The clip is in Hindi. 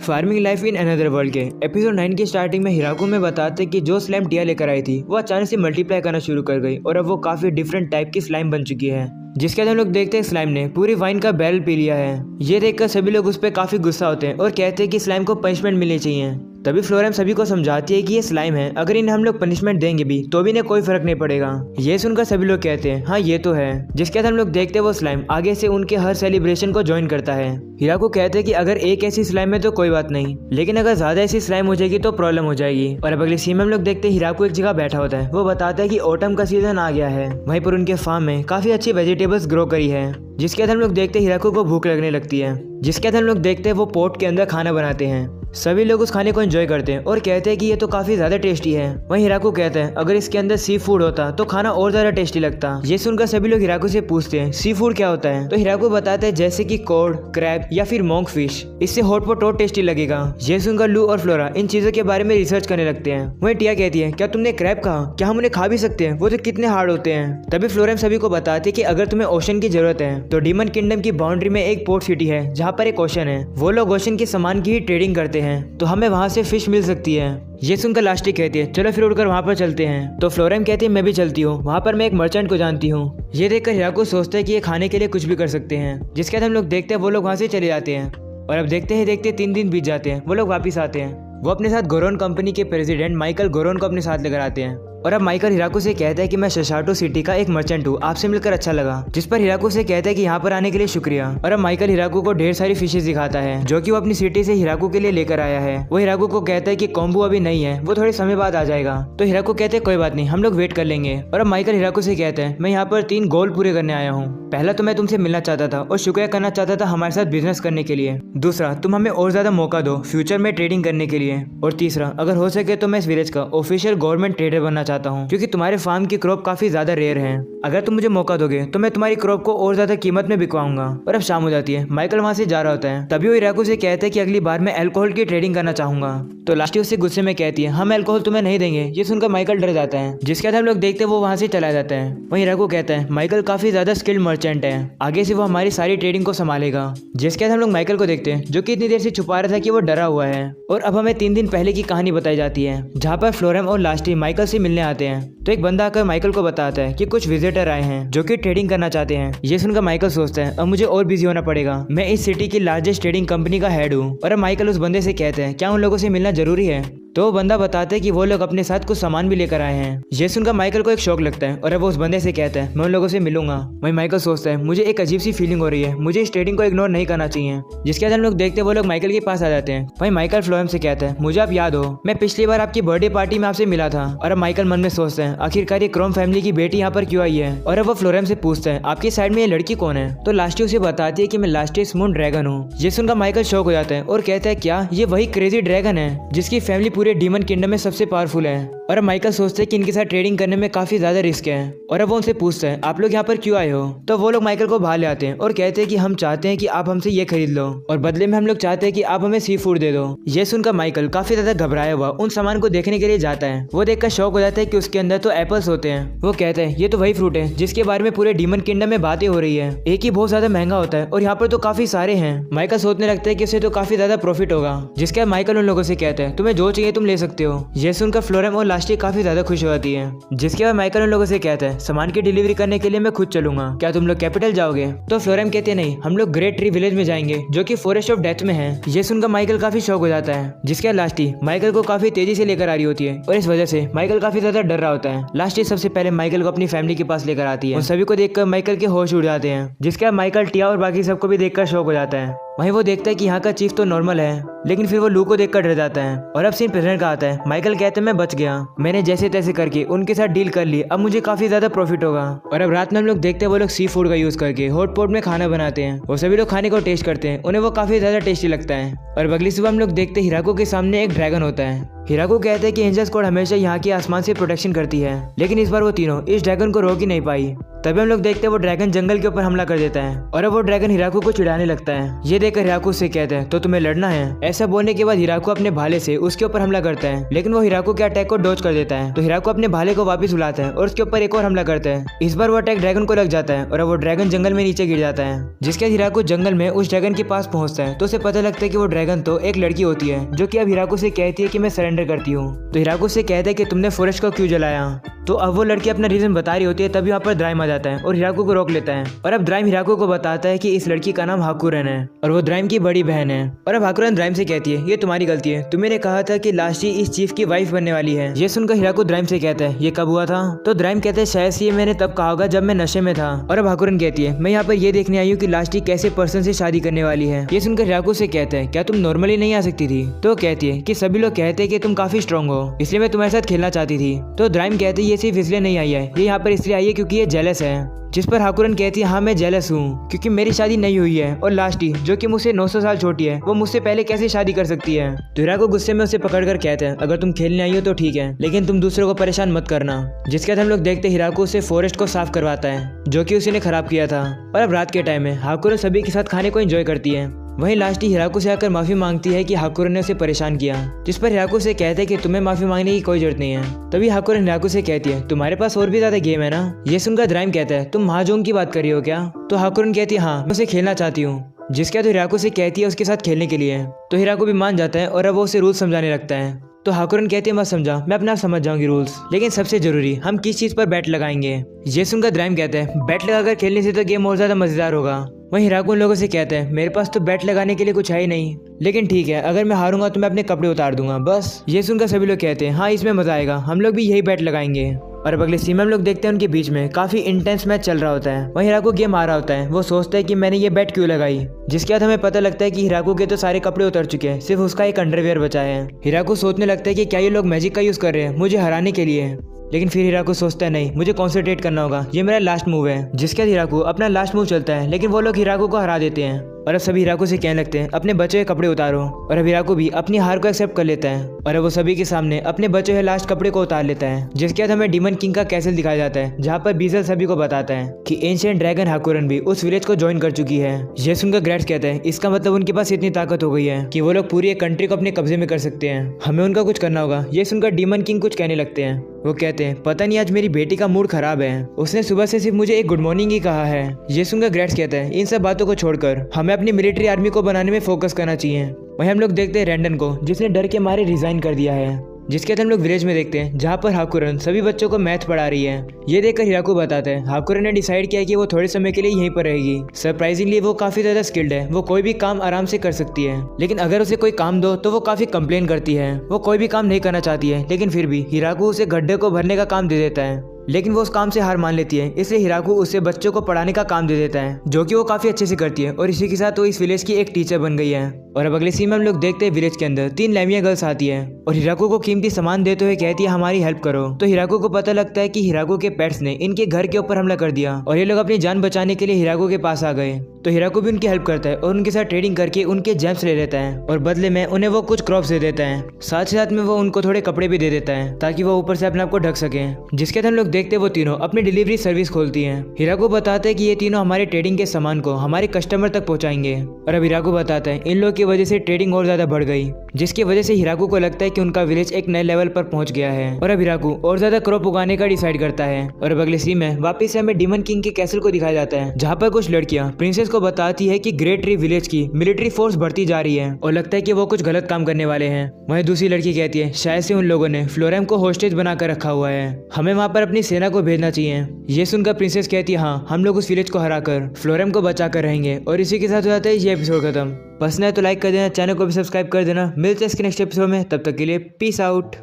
Farming life in another world के एपिसोड 9 की स्टार्टिंग में हिराको में बताते कि जो स्लाइम टिया लेकर आई थी वो अचानक से मल्टीप्लाई करना शुरू कर गई और अब वो काफी डिफरेंट टाइप की स्लाइम बन चुकी है। जिसके बाद हम लोग देखते हैं स्लाइम ने पूरी वाइन का बैरल पी लिया है। ये देखकर सभी लोग उस पर काफी गुस्सा होते हैं और कहते हैं कि स्लाइम को पनिशमेंट मिलनी चाहिए। तभी फ्लोरेम सभी को समझाती है कि ये स्लाइम है, अगर इन्हें हम लोग पनिशमेंट देंगे भी तो भी इन्हें कोई फर्क नहीं पड़ेगा। ये सुनकर सभी लोग कहते हैं हाँ ये तो है। जिसके बाद हम लोग देखते हैं वो स्लाइम आगे से उनके हर सेलिब्रेशन को ज्वाइन करता है। हिराको कहते हैं कि अगर एक ऐसी स्लाइम है तो कोई बात नहीं, लेकिन अगर ज्यादा ऐसी स्लाइम हो जाएगी तो प्रॉब्लम हो जाएगी। और अब अगले सीन में हम लोग देखते हैं हिराको एक जगह बैठा होता है। वो बताता है कि ऑटम का सीजन आ गया है, वहीं पर उनके फार्म में काफी अच्छी वेजिटेबल्स ग्रो करी है। जिसके बाद हम लोग देखते हैं हिराको को भूख लगने लगती है। जिसके बाद हम लोग देखते हैं वो पोट के अंदर खाना बनाते हैं। सभी लोग उस खाने को एंजॉय करते हैं और कहते हैं कि ये तो काफी ज्यादा टेस्टी है। वहीं हिराको कहता है अगर इसके अंदर सी फूड होता तो खाना और ज्यादा टेस्टी लगता। ये सुनकर सभी लोग हिराको से पूछते हैं सी फूड क्या होता है, तो हिराको बताता है जैसे कि कॉड, क्रैब या फिर मोंक फिश, इससे हॉट पॉट और टेस्टी लगेगा। ये सुनकर लू और फ्लोरा इन चीजों के बारे में रिसर्च करने लगते हैं। वहीं टिया कहती है क्या तुमने क्रैब कहा, क्या हम उन्हें खा भी सकते हैं, वो तो कितने हार्ड होते हैं। तभी फ्लोरेम सभी को बताती है कि अगर तुम्हें ओशन की जरूरत है तो डीमन किंगडम की बाउंड्री में एक पोर्ट सिटी है जहाँ पर एक ओशन है। वो लोग ओशन के सामान की ही ट्रेडिंग करते हैं तो हमें वहाँ से फिश मिल सकती है। ये सुनकर लास्टी कहती है चलो फिर उड़कर वहाँ पर चलते हैं। तो फ्लोरेम कहती है मैं भी चलती हूँ, वहाँ पर मैं एक मर्चेंट को जानती हूँ। ये देखकर हिराको सोचता है कि ये खाने के लिए कुछ भी कर सकते हैं। जिसके बाद हम लोग देखते हैं वो लोग वहाँ से चले जाते हैं। और अब देखते ही 3 दिन बीत जाते हैं। वो लोग वापिस आते हैं। वो अपने साथ गोरोन कंपनी के प्रेसिडेंट माइकल गोरोन को अपने साथ लेकर आते हैं। और अब माइकल हिराको से कहता है कि मैं शशाटो सिटी का एक मर्चेंट हूँ, आपसे मिलकर अच्छा लगा। जिस पर हिराको से कहता है कि यहाँ पर आने के लिए शुक्रिया। और अब माइकल हिराको को ढेर सारी फिशेस दिखाता है जो कि वो अपनी सिटी से हिराको के लिए लेकर आया है। वो हिराको को कहता है कि कॉम्बो अभी नहीं है, वो थोड़े समय बाद आ जाएगा। तो हिराको कहते हैं कोई बात नहीं, हम लोग वेट कर लेंगे। और अब माइकल हिराको से कहता है मैं यहाँ पर 3 गोल पूरे करने आया हूँ। पहला तो मैं तुमसे मिलना चाहता था और शुक्रिया करना चाहता था हमारे साथ बिजनेस करने के लिए। दूसरा, तुम हमें और ज्यादा मौका दो फ्यूचर में ट्रेडिंग करने के लिए। और तीसरा, अगर हो सके तो मैं इस विलेज का ऑफिशियल गवर्नमेंट ट्रेडर बनना चाहता हूँ क्योंकि तुम्हारे फार्म की क्रॉप काफी ज्यादा रेयर है। अगर तुम मुझे मौका दोगे तो मैं तुम्हारी क्रॉप को और ज्यादा कीमत में बिकवाऊंगा। और अब शाम हो जाती है। माइकल वहां से जा रहा होता है। तभी वो हिराको से कहता है कि अगली बार मैं अल्कोहल की ट्रेडिंग करना चाहूंगा। तो लास्टी उससे गुस्से में कहती है हम अल्कोहल तुम्हें नहीं देंगे। ये सुनकर माइकल डर जाता है। जिसके बाद हम लोग देखते हैं वो वहां से चला जाता है। वहीं हिराको कहता है माइकल काफी ज्यादा स्किल्ड मर्चेंट है, आगे से वो हमारी सारी ट्रेडिंग को संभालेगा। जिसके बाद हम लोग माइकल को देखते हैं जो कि इतनी देर से छुपा रहा था कि वो डरा हुआ है। और अब हमें 3 दिन पहले की कहानी बताई जाती है जहाँ पर फ्लोरेम और लास्टी माइकल से मिलने आते हैं। तो एक बंदा आकर माइकल को बताता है कि कुछ विजिटर आए हैं जो कि ट्रेडिंग करना चाहते हैं। ये सुनकर माइकल सोचता है अब मुझे और बिजी होना पड़ेगा, मैं इस सिटी की लार्जेस्ट ट्रेडिंग कंपनी का हेड हूँ। और अब माइकल उस बंदे से कहते हैं क्या उन लोगों से मिलना जरूरी है। तो वो बंदा बताता है कि वो लोग अपने साथ कुछ सामान भी लेकर आए हैं। ये सुनकर माइकल को एक शौक लगता है और अब वो उस बंदे से कहता है मैं उन लोगों से मिलूंगा। वहीं माइकल सोचता है मुझे एक अजीब सी फीलिंग हो रही है, मुझे इस ट्रेडिंग को इग्नोर नहीं करना चाहिए। जिसके बाद हम लोग देखते हैं वो लोग माइकल के पास आ जाते हैं। वहीं माइकल फ्लोरेम से कहता है मुझे आप याद हो, मैं पिछली बार आपकी बर्थडे पार्टी में आपसे मिला था। और अब माइकल मन में सोचता है आखिरकार ये क्रोम फैमिली की बेटी यहाँ पर क्यों आई है। और अब वो फ्लोरेम से पूछता है आपकी साइड में ये लड़की कौन है। तो लास्टी उसे बताती है कि मैं लास्टियस मून ड्रैगन हूँ। ये सुनकर माइकल शॉक हो जाता है और कहता है क्या ये वही क्रेजी ड्रैगन है जिसकी फैमिली पूरे डीमन किंगडम में सबसे पावरफुल है। और अब माइकल सोचते हैं कि इनके साथ ट्रेडिंग करने में काफी ज्यादा रिस्क है। और अब वो उनसे पूछता है आप लोग यहाँ पर क्यों आए हो। तो वो लोग माइकल को बाहर ले आते हैं और कहते हैं कि हम चाहते हैं कि आप हमसे ये खरीद लो और बदले में हम लोग चाहते हैं कि आप हमें सी फूड दे दो। ये सुनकर माइकल काफी ज्यादा घबराया हुआ उन सामान को देखने के लिए जाता है। वो देखकर शौक हो जाता है कि उसके अंदर तो एप्पल्स होते हैं। वो कहते हैं ये तो वही फ्रूट है जिसके बारे में पूरे डीमन किंगडम में बातें हो रही है, एक ही बहुत ज्यादा महंगा होता है और यहाँ पर तो काफी सारे हैं। माइकल सोचने लगता है कि उसे तो काफी ज्यादा प्रॉफिट होगा। जिसके बाद माइकल उन लोगों से कहता है तुम्हें जो चाहिए तुम ले सकते हो। ये सुनकर फ्लोरेम और लास्टी काफी ज्यादा खुश हो जाती है। जिसके बाद माइकल उन लोगों से कहता है सामान की डिलीवरी करने के लिए मैं खुद चलूंगा, क्या तुम लोग कैपिटल जाओगे। तो फ्लोरेम कहते हैं नहीं, हम लोग ग्रेट ट्री विलेज में जाएंगे जो कि फॉरेस्ट ऑफ डेथ में है। ये सुनकर माइकल काफी शौक हो जाता है। जिसके बाद लास्टी माइकल को काफी तेजी से लेकर आ रही होती है और इस वजह से माइकल काफी ज्यादा डर रहा होता है। लास्टी सबसे पहले माइकल को अपनी फैमिली के पास लेकर आती है और सभी को देखकर माइकल के होश उड़ जाते हैं। जिसके बाद माइकल टिया और बाकी सबको भी देखकर शौक हो जाता है। वहीं वो देखता है कि यहाँ का चीफ तो नॉर्मल है, लेकिन फिर वो लू को देखकर डर जाता है। और अब सीन प्रेजेंट का आता है। माइकल कहते हैं मैं बच गया, मैंने जैसे तैसे करके उनके साथ डील कर ली, अब मुझे काफी ज्यादा प्रॉफिट होगा। और अब रात में हम लोग देखते हैं वो लोग सी फूड का यूज करके हॉट पॉट में खाना बनाते हैं। वो सभी लोग खाने को टेस्ट करते हैं, उन्हें वो काफी ज्यादा टेस्टी लगता है। और अगली सुबह हम लोग देखते हैं हिराको के सामने एक ड्रैगन होता है। हिराकू कहते हैं कि एंजल स्क्वाड हमेशा यहाँ के आसमान से प्रोटेक्शन करती है, लेकिन इस बार वो तीनों इस ड्रैगन को रोक ही नहीं पाई। तभी हम लोग देखते हैं वो ड्रैगन जंगल के ऊपर हमला कर देता है और अब वो ड्रैगन हिराकू को चिढ़ाने लगता है। ये देखकर हिराकू से कहते हैं तो तुम्हें लड़ना है। ऐसा बोलने के बाद हिराकू अपने भाले से उसके ऊपर हमला करता है, लेकिन वो हिराकू के अटैक को डॉज कर देता है। तो हिराकू अपने भाले को वापस उड़ाता है और उसके ऊपर एक और हमला करता है। इस बार वो अटैक ड्रैगन को लग जाता है और अब वो ड्रैगन जंगल में नीचे गिर जाता है। जिसके बाद हिराकू जंगल में उस ड्रैगन के पास पहुंचता है तो उसे पता लगता है कि वो ड्रैगन तो एक लड़की होती है, जो कि अब हिराकू से कहती है कि मैं सरेंडर करती हूँ। तो हिराकू से कहता है कि तुमने फॉरेस्ट को क्यों जलाया। तो अब वो लड़की अपना रीजन बता रही होती है, तभी वहाँ पर द्राइम आ जाता है और हिराकू को रोक लेता है। और अब द्राइम हिराकू को बताता है कि इस लड़की का नाम हाकुरन है और वो द्राइम की बड़ी बहन है। और अब हाकुरन द्राइम से कहती है ये तुम्हारी गलती है, तुम्हें कहा था कि लास्टी इस चीफ की वाइफ बनने वाली है। ये सुनकर हिराकू द्राइम से कहता है ये कब हुआ था। तो द्राइम कहते हैं शायद से ये मैंने तब कहा होगा जब मैं नशे में था। और अब हाकुरन कहती है मैं यहाँ पर ये देखने आई हूँ कि लास्टी कैसे पर्सन से शादी करने वाली है। ये सुनकर हिराकू से कहते हैं क्या तुम नॉर्मली नहीं आ सकती थी। तो कहती है कि सभी लोग कहते हैं कि तुम काफी स्ट्रांग हो, इसलिए मैं तुम्हारे साथ खेलना चाहती थी। तो द्राइम कहते हैं ये सिर्फ इसलिए नहीं आई है, ये यहाँ पर इसलिए आई है क्योंकि ये जेलस है। जिस पर हाकुरन कहती है हाँ मैं जेलस हूँ क्योंकि मेरी शादी नहीं हुई है और लास्टी जो कि मुझसे 900 साल छोटी है वो मुझसे पहले कैसे शादी कर सकती है। तो हिराकू गुस्से में उसे पकड़कर कहते हैं अगर तुम खेलने आई हो तो ठीक है, लेकिन तुम दूसरों को परेशान मत करना। जिसके बाद हम लोग देखते हिराकू उसे फॉरेस्ट को साफ करवाता है जो कि उसी ने खराब किया था। और अब रात के टाइम में हाकुरन सभी के साथ खाने को एंजॉय करती है। वहीं लास्टी हिराकू से आकर माफी मांगती है कि हाकुरन ने उसे परेशान किया, जिस पर हिराकू से कहते हैं कि तुम्हें माफी मांगने की कोई जरूरत नहीं है। तभी हाकुरन हिराकू से कहती है तुम्हारे पास और भी ज्यादा गेम है ना। ये सुनकर द्राइम कहता है तुम महाजोंग की बात कर रही हो क्या। तो हाकुरन कहती है हाँ मैं उसे खेलना चाहती हूँ। जिसके बाद हिराकू से कहती है उसके साथ खेलने के लिए। तो हिराकू भी मान जाता है और अब वो उसे रूल समझाने लगता है। तो हाकुरन कहती है मत समझा, मैं अपना समझ जाऊंगी रूल्स, लेकिन सबसे जरूरी हम किस चीज पर बैट लगाएंगे। ये सुनकर द्राइम कहते हैं बैट लगाकर खेलने से तो गेम और ज्यादा मजेदार होगा। वहीं हिराकू उन लोगों से कहते हैं मेरे पास तो बैट लगाने के लिए कुछ है ही नहीं, लेकिन ठीक है अगर मैं हारूंगा तो मैं अपने कपड़े उतार दूंगा बस। ये सुनकर सभी लोग कहते हैं हाँ इसमें मजा आएगा, हम लोग भी यही बैट लगाएंगे। और अब अगले सीन में हम लोग देखते हैं उनके बीच में काफी इंटेंस मैच चल रहा होता है। वहीं हिराकू गेम आ रहा होता है, वो सोचता है कि मैंने ये बैट क्यों लगाई। जिसके बाद हमें पता लगता है कि हिराकू के तो सारे कपड़े उतर चुके हैं, सिर्फ उसका एक अंडरवियर बचा है। हिराकू सोचने लगता है कि क्या ये लोग मैजिक का यूज कर रहे हैं मुझे हराने के लिए, लेकिन फिर हिराकू सोचता है नहीं मुझे कॉन्सेंट्रेट करना होगा, ये मेरा लास्ट मूव है। जिसके बाद हिराकू अपना लास्ट मूव चलता है, लेकिन वो लोग हिराकू को हरा देते हैं। और अब सभी हिराकू से कहने लगते हैं अपने बचे हुए कपड़े उतारो। और अब हिराकू भी अपनी हार को एक्सेप्ट कर लेता है और अब वो सभी के सामने अपने बचे हुए लास्ट कपड़े को उतार लेता है। जिसके बाद हमें डीमन किंग का कैसल दिखाया जाता है, जहाँ पर बीजल सभी को बताता है कि एंशिएंट ड्रैगन हाकुरन भी उस विलेज को ज्वाइन कर चुकी है। ये सुनकर ग्रेट्स कहते हैं इसका मतलब उनके पास इतनी ताकत हो गई है कि वो लोग पूरी एक कंट्री को अपने कब्जे में कर सकते हैं, हमें उनका कुछ करना होगा। ये सुनकर डीमन किंग कुछ कहने लगते हैं। वो कहते हैं पता नहीं आज मेरी बेटी का मूड खराब है, उसने सुबह से सिर्फ मुझे एक गुड मॉर्निंग ही कहा है। ये सुनकर ग्रेट्स कहते हैं इन सब बातों को छोड़कर हमें अपनी मिलिट्री आर्मी को बनाने में फोकस करना चाहिए। वहीं हम लोग देखते हैं रैंडन को, जिसने डर के मारे रिजाइन कर दिया है। जिसके बाद हम लोग विलेज में देखते हैं जहाँ पर हाकुरन सभी बच्चों को मैथ पढ़ा रही है। ये देखकर हिराकू बताता है हाकुरन ने डिसाइड किया कि वो थोड़े समय के लिए यहीं पर रहेगी। सरप्राइजिंगली वो काफी ज्यादा स्किल्ड है, वो कोई भी काम आराम से कर सकती है, लेकिन अगर उसे कोई काम दो तो वो काफी कंप्लेन करती है। वो कोई भी काम नहीं करना चाहती है, लेकिन फिर भी हिराकू उसे गड्ढे को भरने का काम दे देता है, लेकिन वो उस काम से हार मान लेती है। इसलिए हिराकू उसे बच्चों को पढ़ाने का काम दे देता है, जो कि वो काफी अच्छे से करती है और इसी के साथ वो इस विलेज की एक टीचर बन गई है। और अब अगले सीन में हम लोग देखते हैं विलेज के अंदर 3 लैमिया गर्ल्स आती है और हिराकू को कीमती सामान देते हुए कहती है हमारी हेल्प करो। तो हिराकू को पता लगता है कि हिराकू के पेट्स ने इनके घर के ऊपर हमला कर दिया और ये लोग अपनी जान बचाने के लिए हिराकू के पास आ गए। तो हिराकू भी उनकी हेल्प करता है और उनके साथ ट्रेडिंग करके उनके जेम्स ले लेता है और बदले में उन्हें वो कुछ क्रॉप्स दे देता है। साथ ही साथ में वो उनको थोड़े कपड़े भी दे देता है ताकि वो ऊपर से अपने आप को ढक सके। जिसके बाद हम लोग देखते हैं वो तीनों अपनी डिलीवरी सर्विस खोलती हैं। हिराकू बताते हैं कि ये तीनों हमारे ट्रेडिंग के सामान को हमारे कस्टमर तक पहुंचाएंगे। और अब हिराकू बताता है इन लोगों की वजह से ट्रेडिंग और ज्यादा बढ़ गई, जिसकी वजह से हिराकू को लगता है कि उनका विलेज एक नए लेवल पर पहुंच गया है। और अब हिराकू और ज्यादा क्रॉप उगाने का डिसाइड करता है। और अब अगले सीन में वापस से हमें डीमन किंग के कैसल को दिखाया जाता है, जहाँ पर कुछ लड़कियां प्रिंसेस को बताती है कि ग्रेट ट्री विलेज की मिलिट्री फोर्स बढ़ती जा रही है और लगता है कि वो कुछ गलत काम करने वाले हैं। वहीं दूसरी लड़की कहती है शायद से उन लोगों ने फ्लोरेम को होस्टेज बनाकर रखा हुआ है, हमें वहाँ पर अपनी सेना को भेजना चाहिए। ये सुनकर प्रिंसेस कहती है हाँ हम लोग उस विलेज को हराकर फ्लोरेम को बचा कर रहेंगे। और इसी के साथ हो जाता है ये एपिसोड खत्म। पसंद है तो लाइक कर देना, चैनल को भी सब्सक्राइब कर देना। मिलते हैं इसके नेक्स्ट एपिसोड में, तब तक के लिए पीस आउट।